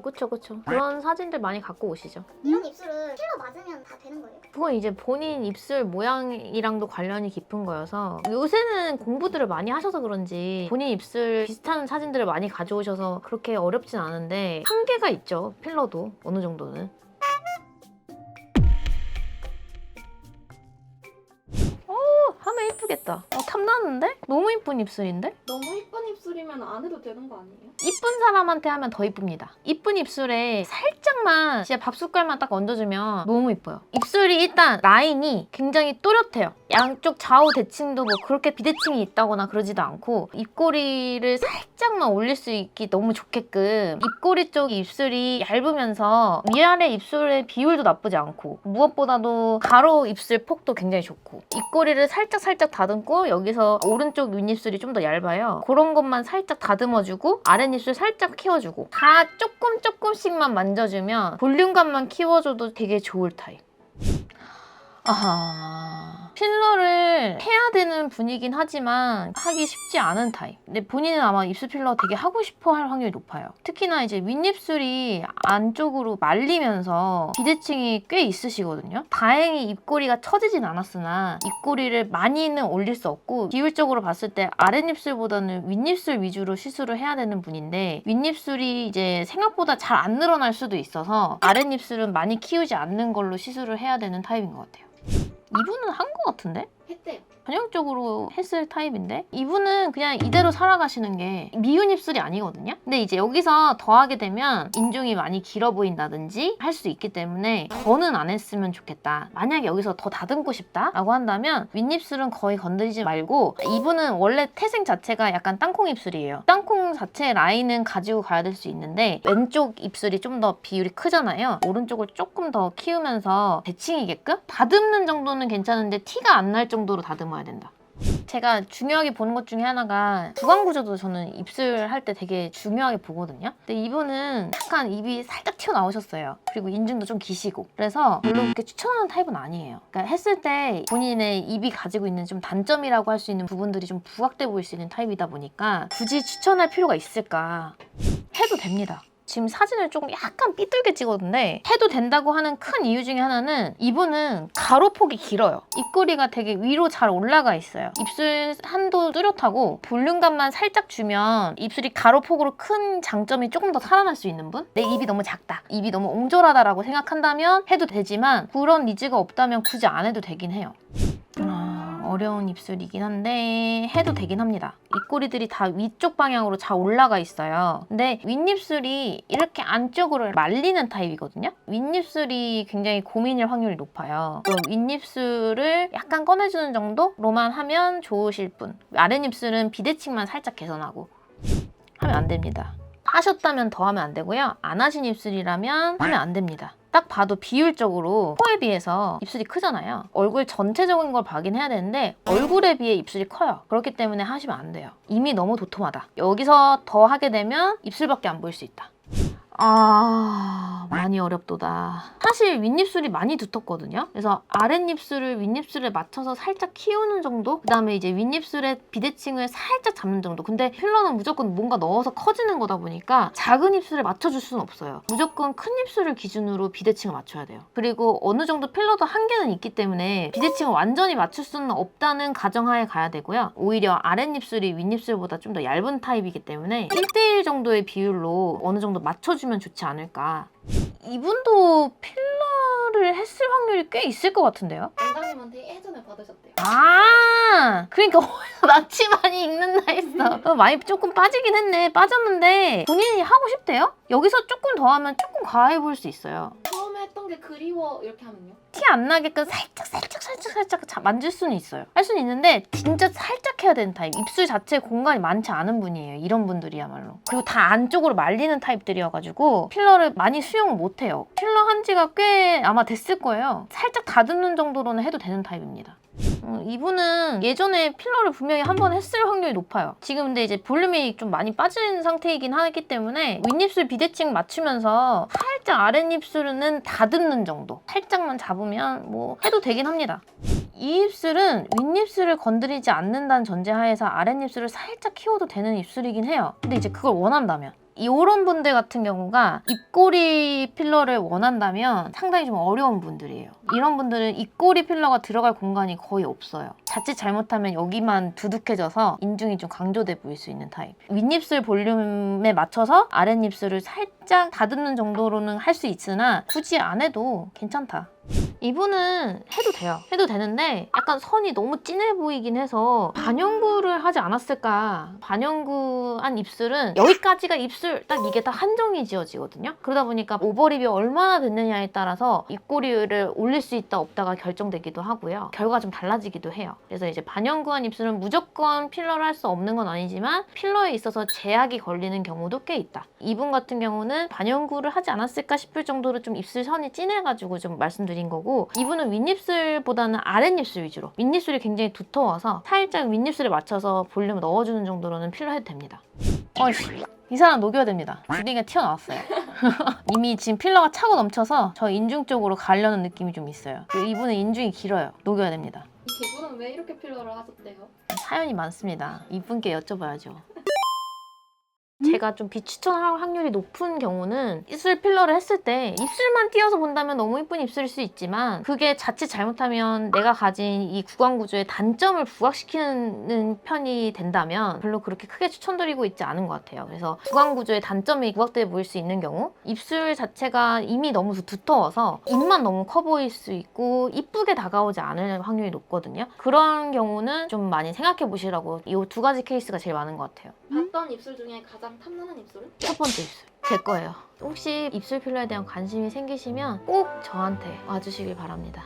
그쵸. 그런 사진들 많이 갖고 오시죠. 이런 입술은 필러 맞으면 다 되는 거예요? 그건 이제 본인 입술 모양이랑도 관련이 깊은 거여서 요새는 공부들을 많이 하셔서 그런지 본인 입술 비슷한 사진들을 많이 가져오셔서 그렇게 어렵진 않은데 한계가 있죠. 필러도 어느 정도는. 하면 이쁘겠다. 탐나는데? 너무 이쁜 입술인데? 너무 이쁜 입술이면 안 해도 되는 거 아니에요? 이쁜 사람한테 하면 더 이쁩니다. 이쁜 입술에 살짝만 진짜 밥숟갈만 딱 얹어주면 너무 이뻐요. 입술이 일단 라인이 굉장히 또렷해요. 양쪽 좌우 대칭도 뭐 그렇게 비대칭이 있다거나 그러지도 않고 입꼬리를 살짝만 올릴 수 있기 너무 좋게끔 입꼬리 쪽 입술이 얇으면서 위아래 입술의 비율도 나쁘지 않고 무엇보다도 가로 입술 폭도 굉장히 좋고 입꼬리를 살짝 다듬고 여기서 오른쪽 윗입술이 좀 더 얇아요. 그런 것만 살짝 다듬어주고 아랫입술 살짝 키워주고 다 조금씩만 만져주면 볼륨감만 키워줘도 되게 좋을 타입. 아하... 필러를 해야 되는 분이긴 하지만 하기 쉽지 않은 타입. 근데 본인은 아마 입술 필러 되게 하고 싶어 할 확률이 높아요. 특히나 이제 윗입술이 안쪽으로 말리면서 비대칭이 꽤 있으시거든요. 다행히 입꼬리가 처지진 않았으나 입꼬리를 많이는 올릴 수 없고 비율적으로 봤을 때 아랫입술보다는 윗입술 위주로 시술을 해야 되는 분인데 윗입술이 이제 생각보다 잘 안 늘어날 수도 있어서 아랫입술은 많이 키우지 않는 걸로 시술을 해야 되는 타입인 것 같아요. 이분은 한 것 같은데? 했대요. 전형적으로 했을 타입인데 이분은 그냥 이대로 살아가시는 게 미운 입술이 아니거든요. 근데 이제 여기서 더하게 되면 인중이 많이 길어 보인다든지 할 수 있기 때문에 더는 안 했으면 좋겠다. 만약에 여기서 더 다듬고 싶다 라고 한다면 윗입술은 거의 건드리지 말고 이분은 원래 태생 자체가 약간 땅콩 입술이에요. 땅콩 자체 라인은 가지고 가야 될 수 있는데 왼쪽 입술이 좀 더 비율이 크잖아요. 오른쪽을 조금 더 키우면서 대칭이게끔 다듬는 정도는 괜찮은데 티가 안 날 정도로 다듬어야 된다. 제가 중요하게 보는 것 중에 하나가 구강 구조도 저는 입술 할 때 되게 중요하게 보거든요. 근데 이분은 약간 입이 살짝 튀어나오셨어요. 그리고 인중도 좀 기시고. 그래서 별로 그렇게 추천하는 타입은 아니에요. 그러니까 했을 때 본인의 입이 가지고 있는 좀 단점이라고 할 수 있는 부분들이 좀 부각돼 보일 수 있는 타입이다 보니까 굳이 추천할 필요가 있을까? 해도 됩니다. 지금 사진을 조금 약간 삐뚤게 찍었는데 해도 된다고 하는 큰 이유 중에 하나는 이분은 가로폭이 길어요. 입꼬리가 되게 위로 잘 올라가 있어요. 입술 한도 뚜렷하고 볼륨감만 살짝 주면 입술이 가로폭으로 큰 장점이 조금 더 살아날 수 있는 분? 내 입이 너무 작다, 입이 너무 옹졸하다라고 생각한다면 해도 되지만 그런 니즈가 없다면 굳이 안 해도 되긴 해요. 어려운 입술이긴 한데 해도 되긴 합니다. 입꼬리들이 다 위쪽 방향으로 잘 올라가 있어요. 근데 윗입술이 이렇게 안쪽으로 말리는 타입이거든요. 윗입술이 굉장히 고민일 확률이 높아요. 그럼 윗입술을 약간 꺼내주는 정도로만 하면 좋으실 분. 아랫입술은 비대칭만 살짝 개선하고 하면 안 됩니다. 하셨다면 더 하면 안 되고요. 안 하신 입술이라면 하면 안 됩니다. 딱 봐도 비율적으로 코에 비해서 입술이 크잖아요. 얼굴 전체적인 걸 봐긴 해야 되는데 얼굴에 비해 입술이 커요. 그렇기 때문에 하시면 안 돼요. 이미 너무 도톰하다. 여기서 더 하게 되면 입술밖에 안 보일 수 있다. 많이 어렵도다. 사실 윗입술이 많이 두텁거든요. 그래서 아랫입술을 윗입술에 맞춰서 살짝 키우는 정도? 그 다음에 이제 윗입술의 비대칭을 살짝 잡는 정도. 근데 필러는 무조건 뭔가 넣어서 커지는 거다 보니까 작은 입술에 맞춰줄 수는 없어요. 무조건 큰 입술을 기준으로 비대칭을 맞춰야 돼요. 그리고 어느 정도 필러도 한계는 있기 때문에 비대칭을 완전히 맞출 수는 없다는 가정하에 가야 되고요. 오히려 아랫입술이 윗입술보다 좀 더 얇은 타입이기 때문에 1대1 정도의 비율로 어느 정도 맞춰주면 좋지 않을까. 이분도 필러를 했을 확률이 꽤 있을 것 같은데요? 원장님한테 예전에 받으셨대요. 그러니까 낯이 많이 익는다 했어. 많이 조금 빠지긴 했네. 빠졌는데 본인이 하고 싶대요? 여기서 조금 더 하면 조금 과해 보일 수 있어요. 처음에 했던 게 그리워 이렇게 하면요? 티 안 나게끔 살짝 만질 수는 있어요. 할 수는 있는데 진짜 살짝 해야 되는 타입. 입술 자체에 공간이 많지 않은 분이에요. 이런 분들이야말로. 그리고 다 안쪽으로 말리는 타입들이어가지고 필러를 많이 수용을 못해요. 필러 한 지가 꽤 아마 됐을 거예요. 살짝 다듬는 정도로는 해도 되는 타입입니다. 이분은 예전에 필러를 분명히 한 번 했을 확률이 높아요. 지금 근데 이제 볼륨이 좀 많이 빠진 상태이긴 하기 때문에 윗입술 비대칭 맞추면서 살짝 아랫입술은 다듬는 정도. 살짝만 잡으면 뭐 해도 되긴 합니다. 이 입술은 윗입술을 건드리지 않는다는 전제하에서 아랫입술을 살짝 키워도 되는 입술이긴 해요. 근데 이제 그걸 원한다면 이런 분들 같은 경우가 입꼬리 필러를 원한다면 상당히 좀 어려운 분들이에요. 이런 분들은 입꼬리 필러가 들어갈 공간이 거의 없어요. 자칫 잘못하면 여기만 두둑해져서 인중이 좀 강조돼 보일 수 있는 타입. 윗입술 볼륨에 맞춰서 아랫입술을 살짝 다듬는 정도로는 할 수 있으나 굳이 안 해도 괜찮다. 이분은 해도 돼요. 해도 되는데 약간 선이 너무 진해 보이긴 해서 반영구를 하지 않았을까. 반영구한 입술은 여기까지가 입술 딱 이게 딱 한정이 지어지거든요. 그러다 보니까 오버립이 얼마나 됐느냐에 따라서 입꼬리를 올릴 수 있다 없다가 결정되기도 하고요. 결과가 좀 달라지기도 해요. 그래서 이제 반영구한 입술은 무조건 필러를 할 수 없는 건 아니지만 필러에 있어서 제약이 걸리는 경우도 꽤 있다. 이분 같은 경우는 반영구를 하지 않았을까 싶을 정도로 좀 입술 선이 진해가지고 좀 말씀드린 거고, 이분은 윗입술보다는 아랫입술 위주로, 윗입술이 굉장히 두터워서 살짝 윗입술에 맞춰서 볼륨을 넣어주는 정도로는 필러해도 됩니다. 어이씨, 이 사람 녹여야 됩니다. 주둥이가 튀어나왔어요. 이미 지금 필러가 차고 넘쳐서 저 인중 쪽으로 가려는 느낌이 좀 있어요. 그리고 이분은 인중이 길어요. 녹여야 됩니다. 이 기분은 왜 이렇게 필러를 하셨대요? 사연이 많습니다. 이분께 여쭤봐야죠. 제가 좀 비추천할 확률이 높은 경우는 입술 필러를 했을 때 입술만 띄어서 본다면 너무 이쁜 입술일 수 있지만, 그게 자칫 잘못하면 내가 가진 이 구강 구조의 단점을 부각시키는 편이 된다면 별로 그렇게 크게 추천드리고 있지 않은 것 같아요. 그래서 구강 구조의 단점이 부각돼 보일 수 있는 경우, 입술 자체가 이미 너무 두터워서 입만 너무 커 보일 수 있고 이쁘게 다가오지 않을 확률이 높거든요. 그런 경우는 좀 많이 생각해 보시라고, 이 두 가지 케이스가 제일 많은 것 같아요. 봤던 입술 중에 가장 탐나는 입술은? 첫 번째 입술. 제 거예요. 혹시 입술 필러에 대한 관심이 생기시면 꼭 저한테 와주시길 바랍니다.